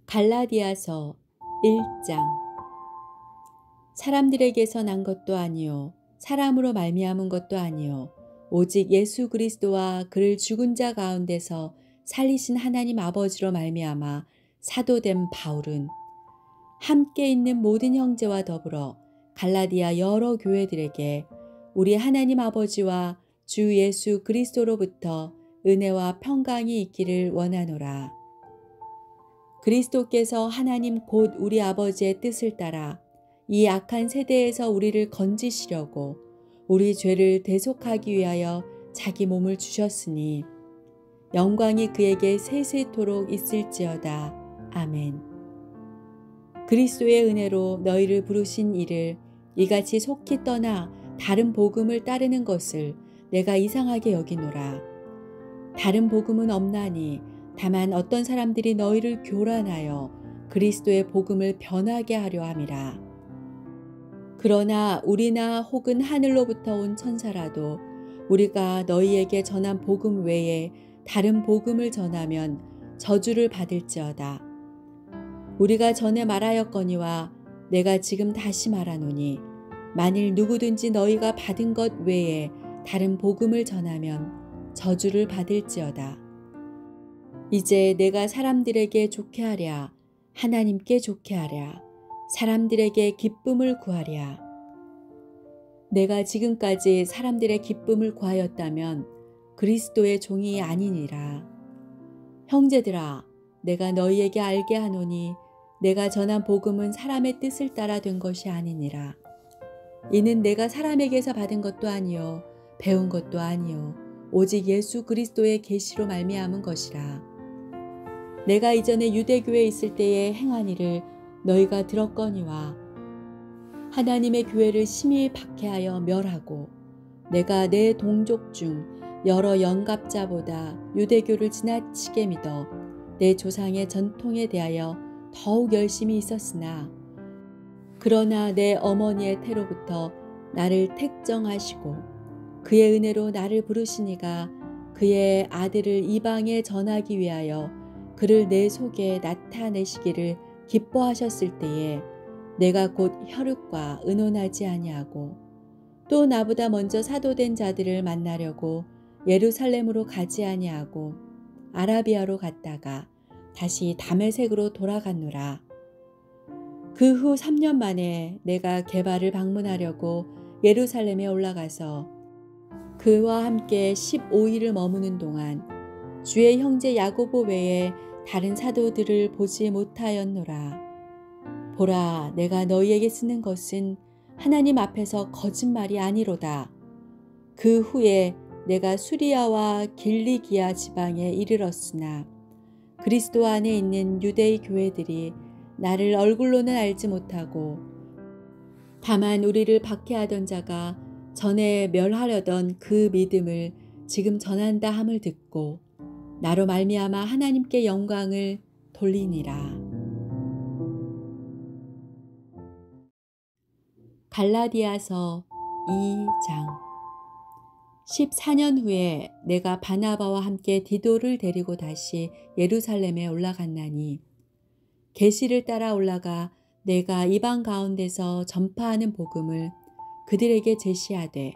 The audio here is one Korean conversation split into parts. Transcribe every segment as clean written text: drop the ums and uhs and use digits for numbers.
갈라디아서 1장. 사람들에게서 난 것도 아니요 사람으로 말미암은 것도 아니요 오직 예수 그리스도와 그를 죽은 자 가운데서 살리신 하나님 아버지로 말미암아 사도된 바울은 함께 있는 모든 형제와 더불어 갈라디아 여러 교회들에게 우리 하나님 아버지와 주 예수 그리스도로부터 은혜와 평강이 있기를 원하노라. 그리스도께서 하나님 곧 우리 아버지의 뜻을 따라 이 악한 세대에서 우리를 건지시려고 우리 죄를 대속하기 위하여 자기 몸을 주셨으니 영광이 그에게 세세토록 있을지어다. 아멘. 그리스도의 은혜로 너희를 부르신 이를 이같이 속히 떠나 다른 복음을 따르는 것을 내가 이상하게 여기노라. 다른 복음은 없나니 다만 어떤 사람들이 너희를 교란하여 그리스도의 복음을 변하게 하려 함이라. 그러나 우리나 혹은 하늘로부터 온 천사라도 우리가 너희에게 전한 복음 외에 다른 복음을 전하면 저주를 받을지어다. 우리가 전에 말하였거니와 내가 지금 다시 말하노니 만일 누구든지 너희가 받은 것 외에 다른 복음을 전하면 저주를 받을지어다. 이제 내가 사람들에게 좋게 하랴, 하나님께 좋게 하랴, 사람들에게 기쁨을 구하랴. 내가 지금까지 사람들의 기쁨을 구하였다면 그리스도의 종이 아니니라. 형제들아, 내가 너희에게 알게 하노니 내가 전한 복음은 사람의 뜻을 따라 된 것이 아니니라. 이는 내가 사람에게서 받은 것도 아니요 배운 것도 아니요 오직 예수 그리스도의 계시로 말미암은 것이라. 내가 이전에 유대교에 있을 때에 행한 일을 너희가 들었거니와 하나님의 교회를 심히 박해하여 멸하고 내가 내 동족 중 여러 영갑자보다 유대교를 지나치게 믿어 내 조상의 전통에 대하여 더욱 열심히 있었으나 그러나 내 어머니의 태로부터 나를 택정하시고 그의 은혜로 나를 부르시니가 그의 아들을 이방에 전하기 위하여 그를 내 속에 나타내시기를 기뻐하셨을 때에 내가 곧 혈육과 의논하지 아니하고 또 나보다 먼저 사도된 자들을 만나려고 예루살렘으로 가지 아니하고 아라비아로 갔다가 다시 다메섹으로 돌아갔노라. 그 후 3년 만에 내가 게바를 방문하려고 예루살렘에 올라가서 그와 함께 15일을 머무는 동안 주의 형제 야고보 외에 다른 사도들을 보지 못하였노라. 보라, 내가 너희에게 쓰는 것은 하나님 앞에서 거짓말이 아니로다. 그 후에 내가 수리아와 길리기아 지방에 이르렀으나 그리스도 안에 있는 유대의 교회들이 나를 얼굴로는 알지 못하고 다만 우리를 박해하던 자가 전에 멸하려던 그 믿음을 지금 전한다 함을 듣고 나로 말미암아 하나님께 영광을 돌리니라. 갈라디아서 2장. 14년 후에 내가 바나바와 함께 디도를 데리고 다시 예루살렘에 올라갔나니 계시를 따라 올라가 내가 이방 가운데서 전파하는 복음을 그들에게 제시하되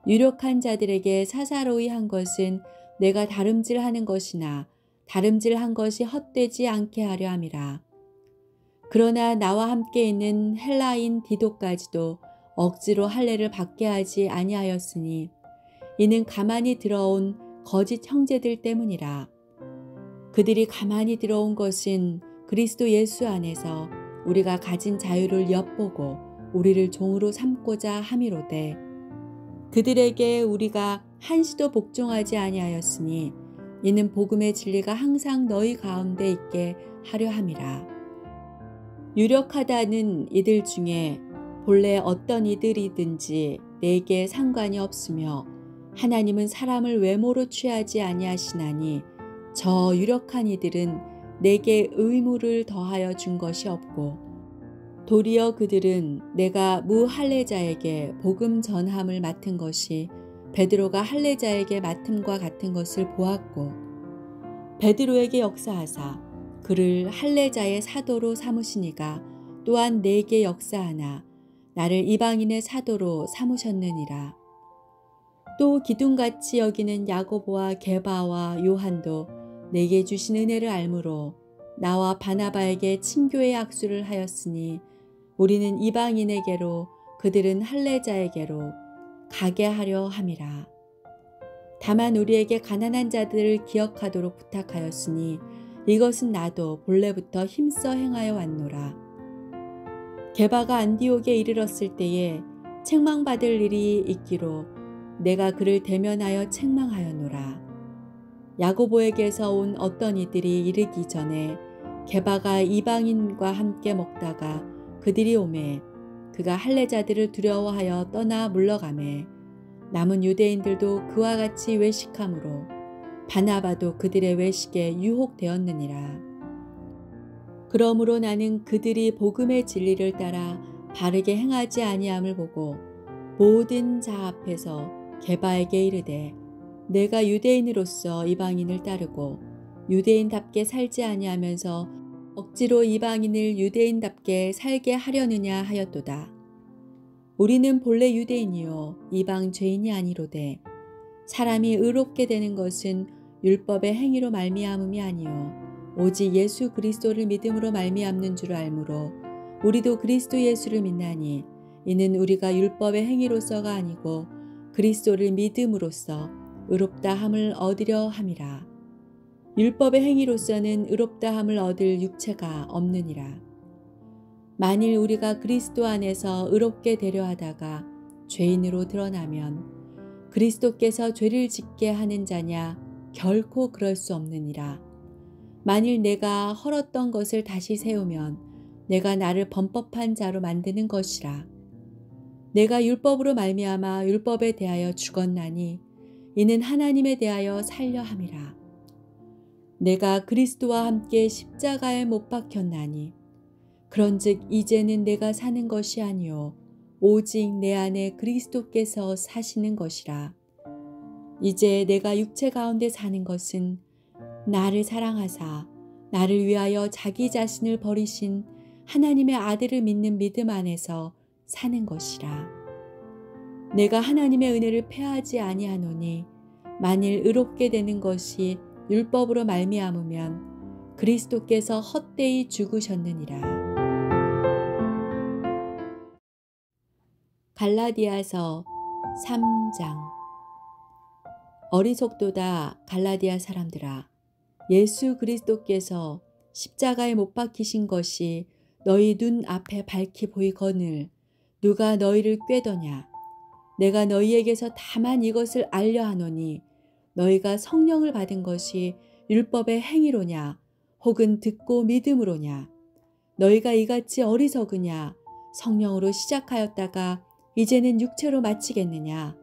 유력한 자들에게 사사로이 한 것은 내가 다름질하는 것이나 다름질한 것이 헛되지 않게 하려 함이라. 그러나 나와 함께 있는 헬라인 디도까지도 억지로 할례를 받게 하지 아니하였으니 이는 가만히 들어온 거짓 형제들 때문이라. 그들이 가만히 들어온 것은 그리스도 예수 안에서 우리가 가진 자유를 엿보고 우리를 종으로 삼고자 함이로되 그들에게 우리가 한시도 복종하지 아니하였으니 이는 복음의 진리가 항상 너희 가운데 있게 하려 함이라. 유력하다는 이들 중에 본래 어떤 이들이든지 내게 상관이 없으며 하나님은 사람을 외모로 취하지 아니하시나니 저 유력한 이들은 내게 의무를 더하여 준 것이 없고 도리어 그들은 내가 무할례자에게 복음 전함을 맡은 것이 베드로가 할례자에게 맡음과 같은 것을 보았고 베드로에게 역사하사 그를 할례자의 사도로 삼으시니가 또한 내게 역사하나 나를 이방인의 사도로 삼으셨느니라. 또 기둥같이 여기는 야고보와 게바와 요한도 내게 주신 은혜를 알므로 나와 바나바에게 친교의 악수를 하였으니 우리는 이방인에게로 그들은 할례자에게로 가게 하려 함이라. 다만 우리에게 가난한 자들을 기억하도록 부탁하였으니 이것은 나도 본래부터 힘써 행하여 왔노라. 게바가 안디옥에 이르렀을 때에 책망받을 일이 있기로 내가 그를 대면하여 책망하였노라. 야고보에게서 온 어떤 이들이 이르기 전에 게바가 이방인과 함께 먹다가 그들이 오매 그가 할례자들을 두려워하여 떠나 물러가매 남은 유대인들도 그와 같이 외식함으로 바나바도 그들의 외식에 유혹되었느니라. 그러므로 나는 그들이 복음의 진리를 따라 바르게 행하지 아니함을 보고 모든 자 앞에서 게바에게 이르되 내가 유대인으로서 이방인을 따르고 유대인답게 살지 아니하면서 억지로 이방인을 유대인답게 살게 하려느냐 하였도다. 우리는 본래 유대인이요 이방 죄인이 아니로되 사람이 의롭게 되는 것은 율법의 행위로 말미암음이 아니요 오직 예수 그리스도를 믿음으로 말미암는 줄 알므로 우리도 그리스도 예수를 믿나니 이는 우리가 율법의 행위로서가 아니고 그리스도를 믿음으로써 의롭다 함을 얻으려 함이라. 율법의 행위로서는 의롭다 함을 얻을 육체가 없느니라. 만일 우리가 그리스도 안에서 의롭게 되려 하다가 죄인으로 드러나면 그리스도께서 죄를 짓게 하는 자냐? 결코 그럴 수 없느니라. 만일 내가 헐었던 것을 다시 세우면 내가 나를 범법한 자로 만드는 것이라. 내가 율법으로 말미암아 율법에 대하여 죽었나니 이는 하나님에 대하여 살려 함이라. 내가 그리스도와 함께 십자가에 못 박혔나니 그런즉 이제는 내가 사는 것이 아니요 오직 내 안에 그리스도께서 사시는 것이라. 이제 내가 육체 가운데 사는 것은 나를 사랑하사 나를 위하여 자기 자신을 버리신 하나님의 아들을 믿는 믿음 안에서 사는 것이라. 내가 하나님의 은혜를 패하지 아니하노니 만일 의롭게 되는 것이 율법으로 말미암으면 그리스도께서 헛되이 죽으셨느니라. 갈라디아서 3장. 어리석도다 갈라디아 사람들아, 예수 그리스도께서 십자가에 못 박히신 것이 너희 눈 앞에 밝히 보이거늘 누가 너희를 꾀더냐. 내가 너희에게서 다만 이것을 알려 하노니 너희가 성령을 받은 것이 율법의 행위로냐 혹은 듣고 믿음으로냐. 너희가 이같이 어리석으냐. 성령으로 시작하였다가 이제는 육체로 마치겠느냐.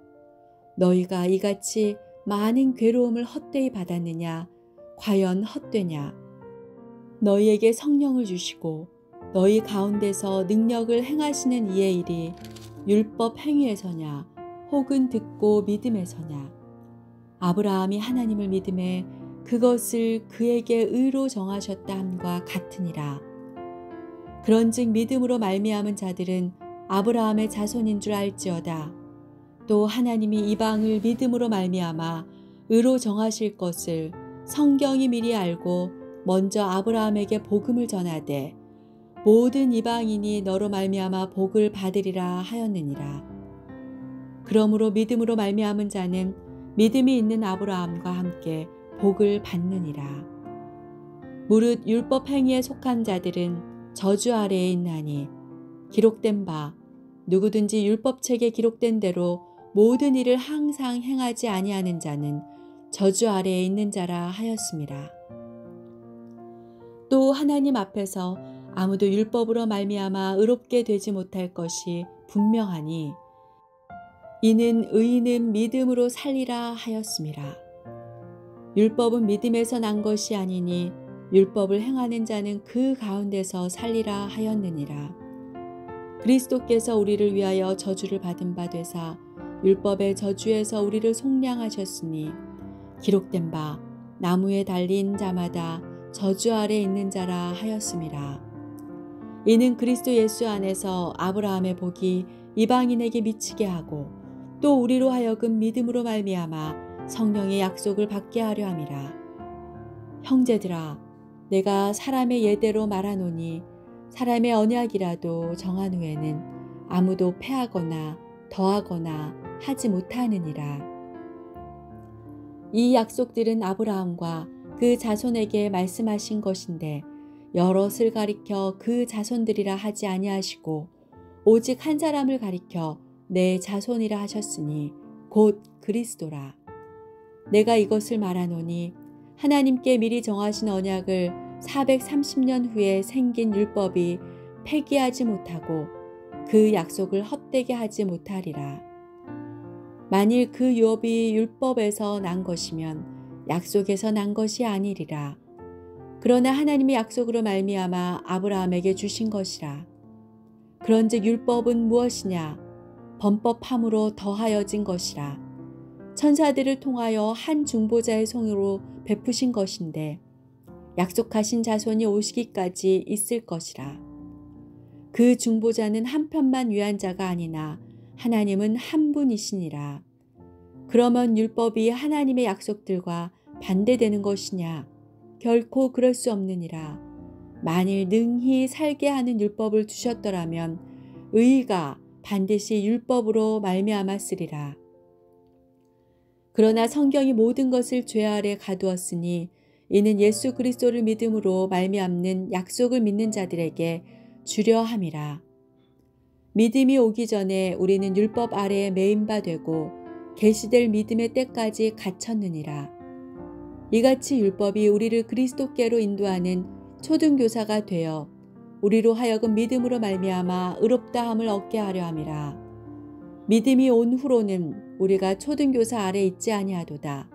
너희가 이같이 많은 괴로움을 헛되이 받았느냐. 과연 헛되냐. 너희에게 성령을 주시고 너희 가운데서 능력을 행하시는 이의 일이 율법 행위에서냐 혹은 듣고 믿음에서냐. 아브라함이 하나님을 믿음에 그것을 그에게 의로 정하셨다 함과 같으니라. 그런즉 믿음으로 말미암은 자들은 아브라함의 자손인 줄 알지어다. 또 하나님이 이방을 믿음으로 말미암아 의로 정하실 것을 성경이 미리 알고 먼저 아브라함에게 복음을 전하되 모든 이방인이 너로 말미암아 복을 받으리라 하였느니라. 그러므로 믿음으로 말미암은 자는 믿음이 있는 아브라함과 함께 복을 받느니라. 무릇 율법 행위에 속한 자들은 저주 아래에 있나니 기록된 바 누구든지 율법책에 기록된 대로 모든 일을 항상 행하지 아니하는 자는 저주 아래에 있는 자라 하였습니다. 또 하나님 앞에서 아무도 율법으로 말미암아 의롭게 되지 못할 것이 분명하니 이는 의인은 믿음으로 살리라 하였습니다. 율법은 믿음에서 난 것이 아니니 율법을 행하는 자는 그 가운데서 살리라 하였느니라. 그리스도께서 우리를 위하여 저주를 받은 바 되사 율법의 저주에서 우리를 속량하셨으니 기록된 바 나무에 달린 자마다 저주 아래 있는 자라 하였음이라. 이는 그리스도 예수 안에서 아브라함의 복이 이방인에게 미치게 하고 또 우리로 하여금 믿음으로 말미암아 성령의 약속을 받게 하려 함이라. 형제들아, 내가 사람의 예대로 말하노니 사람의 언약이라도 정한 후에는 아무도 패하거나 더하거나 하지 못하느니라. 이 약속들은 아브라함과 그 자손에게 말씀하신 것인데 여럿을 가리켜 그 자손들이라 하지 아니하시고 오직 한 사람을 가리켜 내 자손이라 하셨으니 곧 그리스도라. 내가 이것을 말하노니 하나님께 미리 정하신 언약을 430년 후에 생긴 율법이 폐기하지 못하고 그 약속을 헛되게 하지 못하리라. 만일 그 유업이 율법에서 난 것이면 약속에서 난 것이 아니리라. 그러나 하나님의 약속으로 말미암아 아브라함에게 주신 것이라. 그런즉 율법은 무엇이냐? 범법함으로 더하여진 것이라. 천사들을 통하여 한 중보자의 손으로 베푸신 것인데 약속하신 자손이 오시기까지 있을 것이라. 그 중보자는 한편만 위한 자가 아니나 하나님은 한 분이시니라. 그러면 율법이 하나님의 약속들과 반대되는 것이냐? 결코 그럴 수 없느니라. 만일 능히 살게 하는 율법을 두셨더라면 의가 반드시 율법으로 말미암았으리라. 그러나 성경이 모든 것을 죄 아래 가두었으니 이는 예수 그리스도를 믿음으로 말미암는 약속을 믿는 자들에게 주려 함이라. 믿음이 오기 전에 우리는 율법 아래에 매인 바 되고 계시될 믿음의 때까지 갇혔느니라. 이같이 율법이 우리를 그리스도께로 인도하는 초등교사가 되어 우리로 하여금 믿음으로 말미암아 의롭다함을 얻게 하려 함이라. 믿음이 온 후로는 우리가 초등교사 아래 있지 아니하도다.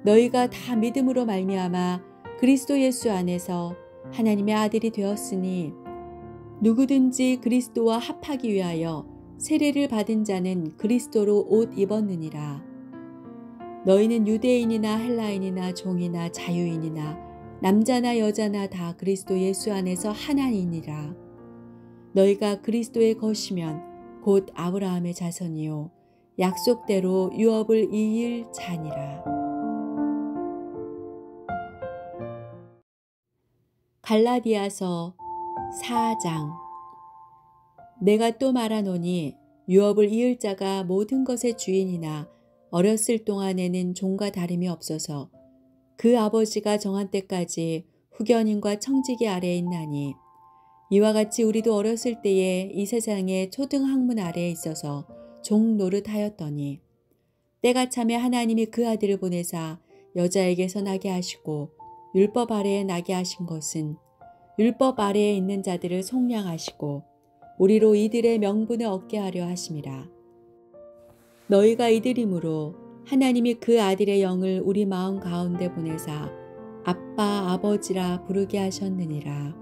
너희가 다 믿음으로 말미암아 그리스도 예수 안에서 하나님의 아들이 되었으니 누구든지 그리스도와 합하기 위하여 세례를 받은 자는 그리스도로 옷 입었느니라. 너희는 유대인이나 헬라인이나 종이나 자유인이나 남자나 여자나 다 그리스도 예수 안에서 하나이니라. 너희가 그리스도의 것이면 곧 아브라함의 자손이요 약속대로 유업을 이을 자니라. 갈라디아서 4장. 내가 또 말하노니 유업을 이을 자가 모든 것의 주인이나 어렸을 동안에는 종과 다름이 없어서 그 아버지가 정한 때까지 후견인과 청지기 아래에 있나니 이와 같이 우리도 어렸을 때에 이 세상의 초등학문 아래에 있어서 종 노릇하였더니 때가 참에 하나님이 그 아들을 보내사 여자에게서 나게 하시고 율법 아래에 나게 하신 것은 율법 아래에 있는 자들을 속량하시고 우리로 이들의 명분을 얻게 하려 하심이라. 너희가 이들이므로 하나님이 그 아들의 영을 우리 마음 가운데 보내사 아빠 아버지라 부르게 하셨느니라.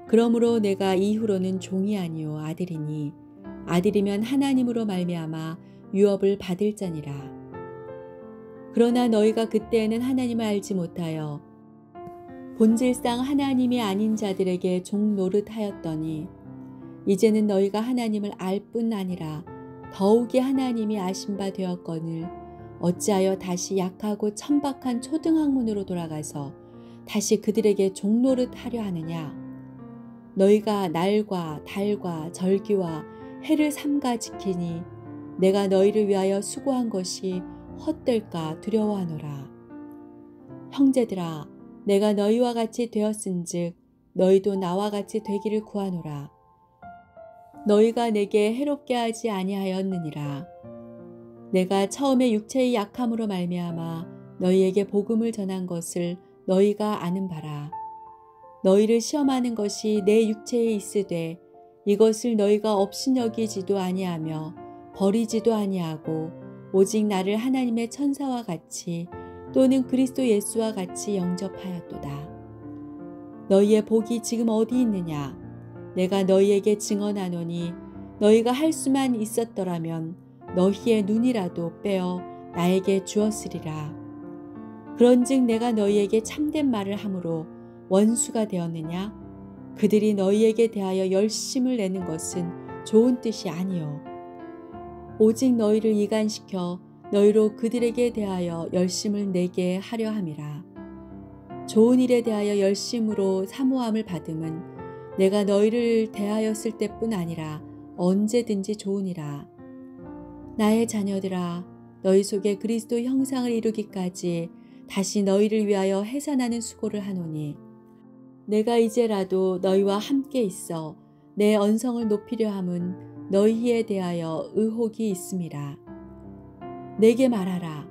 그러므로 내가 이후로는 종이 아니요 아들이니 아들이면 하나님으로 말미암아 유업을 받을 자니라. 그러나 너희가 그때에는 하나님을 알지 못하여 본질상 하나님이 아닌 자들에게 종 노릇하였더니 이제는 너희가 하나님을 알 뿐 아니라 더욱이 하나님이 아신 바 되었거늘 어찌하여 다시 약하고 천박한 초등학문으로 돌아가서 다시 그들에게 종 노릇하려 하느냐? 너희가 날과 달과 절기와 해를 삼가 지키니 내가 너희를 위하여 수고한 것이 헛될까 두려워하노라. 형제들아, 내가 너희와 같이 되었은즉 너희도 나와 같이 되기를 구하노라. 너희가 내게 해롭게 하지 아니하였느니라. 내가 처음에 육체의 약함으로 말미암아 너희에게 복음을 전한 것을 너희가 아는 바라. 너희를 시험하는 것이 내 육체에 있으되 이것을 너희가 업신여기지도 아니하며 버리지도 아니하고 오직 나를 하나님의 천사와 같이 또는 그리스도 예수와 같이 영접하였도다. 너희의 복이 지금 어디 있느냐? 내가 너희에게 증언하노니 너희가 할 수만 있었더라면 너희의 눈이라도 빼어 나에게 주었으리라. 그런즉 내가 너희에게 참된 말을 함으로 원수가 되었느냐? 그들이 너희에게 대하여 열심을 내는 것은 좋은 뜻이 아니요 오직 너희를 이간시켜 너희로 그들에게 대하여 열심을 내게 하려 함이라. 좋은 일에 대하여 열심으로 사모함을 받음은 내가 너희를 대하였을 때뿐 아니라 언제든지 좋으니라. 나의 자녀들아, 너희 속에 그리스도 형상을 이루기까지 다시 너희를 위하여 해산하는 수고를 하노니 내가 이제라도 너희와 함께 있어 내 언성을 높이려 함은 너희에 대하여 의혹이 있음이라. 내게 말하라.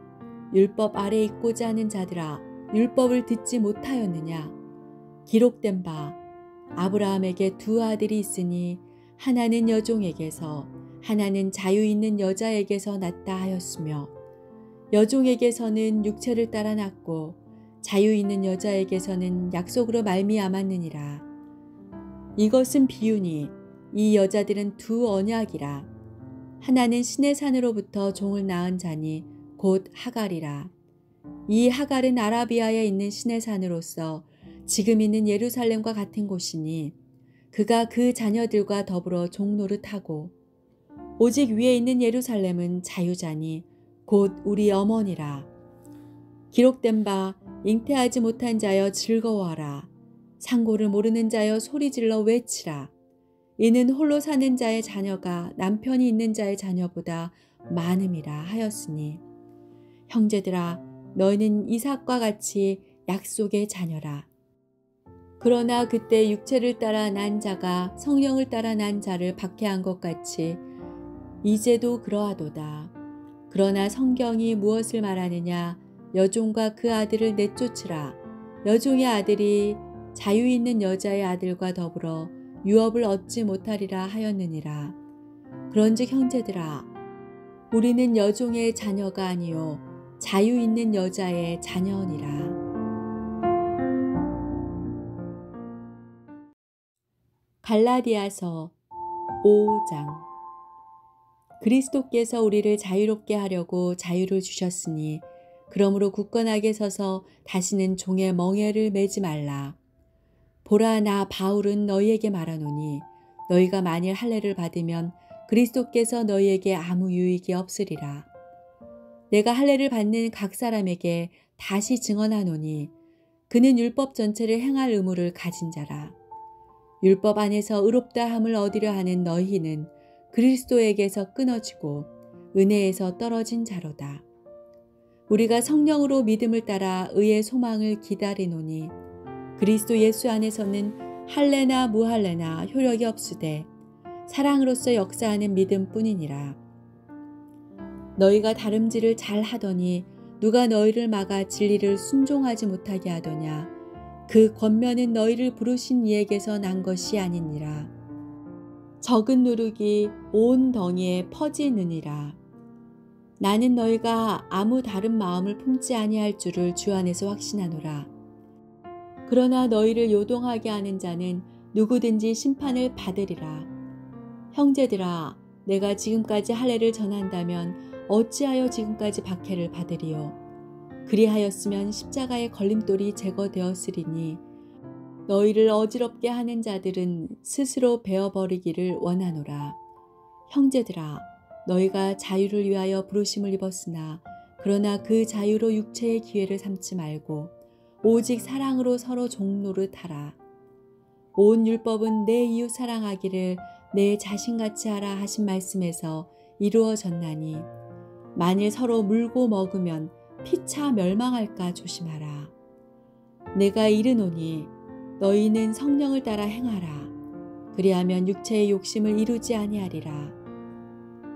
율법 아래 있고자 하는 자들아, 율법을 듣지 못하였느냐? 기록된 바 아브라함에게 두 아들이 있으니 하나는 여종에게서 하나는 자유 있는 여자에게서 났다 하였으며 여종에게서는 육체를 따라 났고 자유 있는 여자에게서는 약속으로 말미암았느니라. 이것은 비유니 이 여자들은 두 언약이라. 하나는 신의 산으로부터 종을 낳은 자니 곧 하갈이라. 이 하갈은 아라비아에 있는 신의 산으로서 지금 있는 예루살렘과 같은 곳이니 그가 그 자녀들과 더불어 종 노릇하고 오직 위에 있는 예루살렘은 자유자니 곧 우리 어머니라. 기록된 바 잉태하지 못한 자여 즐거워하라. 상고를 모르는 자여 소리질러 외치라. 이는 홀로 사는 자의 자녀가 남편이 있는 자의 자녀보다 많음이라 하였으니 형제들아, 너희는 이삭과 같이 약속의 자녀라. 그러나 그때 육체를 따라 난 자가 성령을 따라 난 자를 박해한 것 같이 이제도 그러하도다. 그러나 성경이 무엇을 말하느냐? 여종과 그 아들을 내쫓으라. 여종의 아들이 자유 있는 여자의 아들과 더불어 유업을 얻지 못하리라 하였느니라. 그런즉 형제들아, 우리는 여종의 자녀가 아니요 자유 있는 여자의 자녀니라. 갈라디아서 5장. 그리스도께서 우리를 자유롭게 하려고 자유를 주셨으니 그러므로 굳건하게 서서 다시는 종의 멍에를 매지 말라. 보라, 나 바울은 너희에게 말하노니 너희가 만일 할례를 받으면 그리스도께서 너희에게 아무 유익이 없으리라. 내가 할례를 받는 각 사람에게 다시 증언하노니 그는 율법 전체를 행할 의무를 가진 자라. 율법 안에서 의롭다 함을 얻으려 하는 너희는 그리스도에게서 끊어지고 은혜에서 떨어진 자로다. 우리가 성령으로 믿음을 따라 의의 소망을 기다리노니 그리스도 예수 안에서는 할례나 무할례나 효력이 없으되 사랑으로서 역사하는 믿음뿐이니라. 너희가 다름질을 잘 하더니 누가 너희를 막아 진리를 순종하지 못하게 하더냐? 그 권면은 너희를 부르신 이에게서 난 것이 아니니라. 적은 누룩이 온 덩이에 퍼지느니라. 나는 너희가 아무 다른 마음을 품지 아니할 줄을 주 안에서 확신하노라. 그러나 너희를 요동하게 하는 자는 누구든지 심판을 받으리라. 형제들아, 내가 지금까지 할례를 전한다면 어찌하여 지금까지 박해를 받으리요? 그리하였으면 십자가의 걸림돌이 제거되었으리니 너희를 어지럽게 하는 자들은 스스로 베어버리기를 원하노라. 형제들아, 너희가 자유를 위하여 부르심을 입었으나 그러나 그 자유로 육체의 기회를 삼지 말고 오직 사랑으로 서로 종노릇하라. 온 율법은 내 이웃 사랑하기를 내 자신같이 하라 하신 말씀에서 이루어졌나니 만일 서로 물고 먹으면 피차 멸망할까 조심하라. 내가 이르노니 너희는 성령을 따라 행하라. 그리하면 육체의 욕심을 이루지 아니하리라.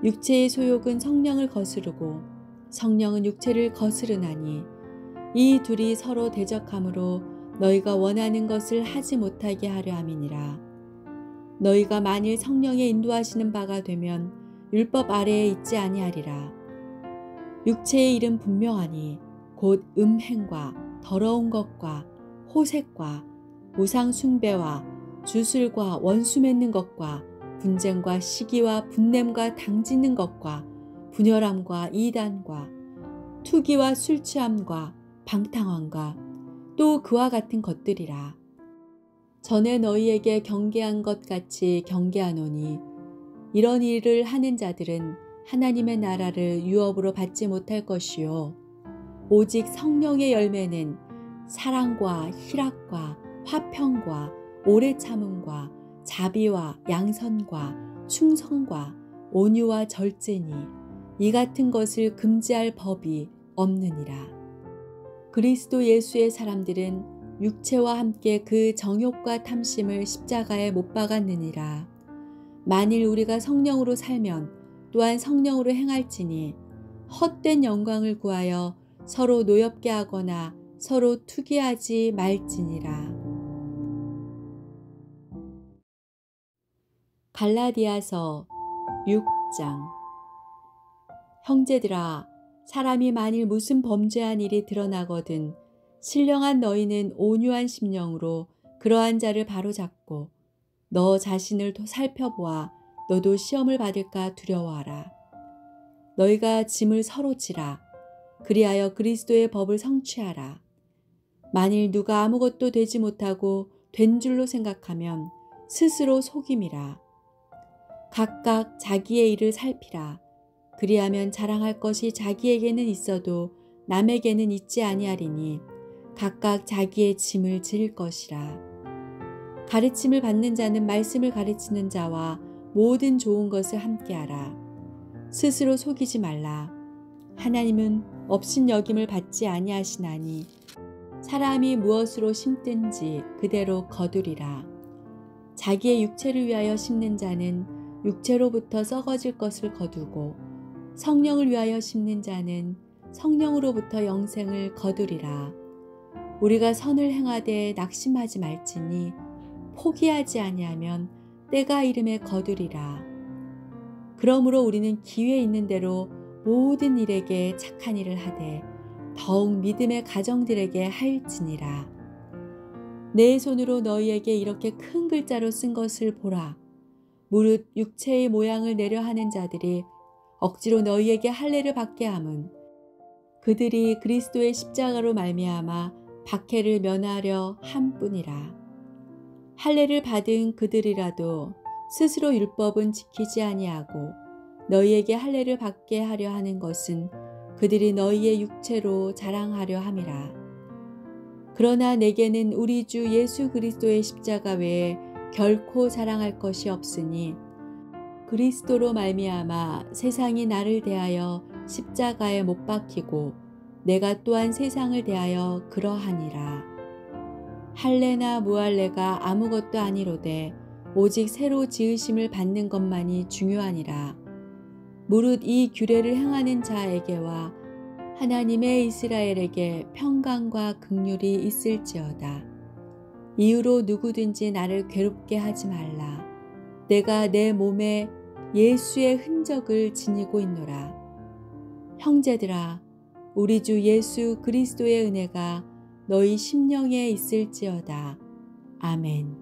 육체의 소욕은 성령을 거스르고 성령은 육체를 거스르나니 이 둘이 서로 대적하므로 너희가 원하는 것을 하지 못하게 하려 함이니라. 너희가 만일 성령의 인도하시는 바가 되면 율법 아래에 있지 아니하리라. 육체의 일은 분명하니 곧 음행과 더러운 것과 호색과 우상 숭배와 주술과 원수 맺는 것과 분쟁과 시기와 분냄과 당짓는 것과 분열함과 이단과 투기와 술 취함과 방탕함과 또 그와 같은 것들이라. 전에 너희에게 경계한 것 같이 경계하노니 이런 일을 하는 자들은 하나님의 나라를 유업으로 받지 못할 것이요 오직 성령의 열매는 사랑과 희락과 화평과 오래 참음과 자비와 양선과 충성과 온유와 절제니 이 같은 것을 금지할 법이 없느니라. 그리스도 예수의 사람들은 육체와 함께 그 정욕과 탐심을 십자가에 못 박았느니라. 만일 우리가 성령으로 살면 또한 성령으로 행할지니 헛된 영광을 구하여 서로 노엽게 하거나 서로 투기하지 말지니라. 갈라디아서 6장. 형제들아, 사람이 만일 무슨 범죄한 일이 드러나거든 신령한 너희는 온유한 심령으로 그러한 자를 바로잡고 너 자신을 살펴보아 너도 시험을 받을까 두려워하라. 너희가 짐을 서로 지라. 그리하여 그리스도의 법을 성취하라. 만일 누가 아무것도 되지 못하고 된 줄로 생각하면 스스로 속임이라. 각각 자기의 일을 살피라. 그리하면 자랑할 것이 자기에게는 있어도 남에게는 있지 아니하리니 각각 자기의 짐을 질 것이라. 가르침을 받는 자는 말씀을 가르치는 자와 모든 좋은 것을 함께하라. 스스로 속이지 말라. 하나님은 업신여김을 받지 아니하시나니 사람이 무엇으로 심든지 그대로 거두리라. 자기의 육체를 위하여 심는 자는 육체로부터 썩어질 것을 거두고 성령을 위하여 심는 자는 성령으로부터 영생을 거두리라. 우리가 선을 행하되 낙심하지 말지니 포기하지 아니하면 때가 이름에 거두리라. 그러므로 우리는 기회 있는 대로 모든 일에게 착한 일을 하되 더욱 믿음의 가정들에게 할지니라. 내 손으로 너희에게 이렇게 큰 글자로 쓴 것을 보라. 무릇 육체의 모양을 내려 하는 자들이 억지로 너희에게 할례를 받게 함은 그들이 그리스도의 십자가로 말미암아 박해를 면하려 함뿐이라. 할례를 받은 그들이라도 스스로 율법은 지키지 아니하고 너희에게 할례를 받게 하려 하는 것은 그들이 너희의 육체로 자랑하려 함이라. 그러나 내게는 우리 주 예수 그리스도의 십자가 외에 결코 자랑할 것이 없으니 그리스도로 말미암아 세상이 나를 대하여 십자가에 못 박히고 내가 또한 세상을 대하여 그러하니라. 할례나 무할례가 아무것도 아니로되 오직 새로 지으심을 받는 것만이 중요하니라. 무릇 이 규례를 행하는 자에게와 하나님의 이스라엘에게 평강과 긍휼이 있을지어다. 이후로 누구든지 나를 괴롭게 하지 말라. 내가 내 몸에 예수의 흔적을 지니고 있노라. 형제들아, 우리 주 예수 그리스도의 은혜가 너희 심령에 있을지어다. 아멘.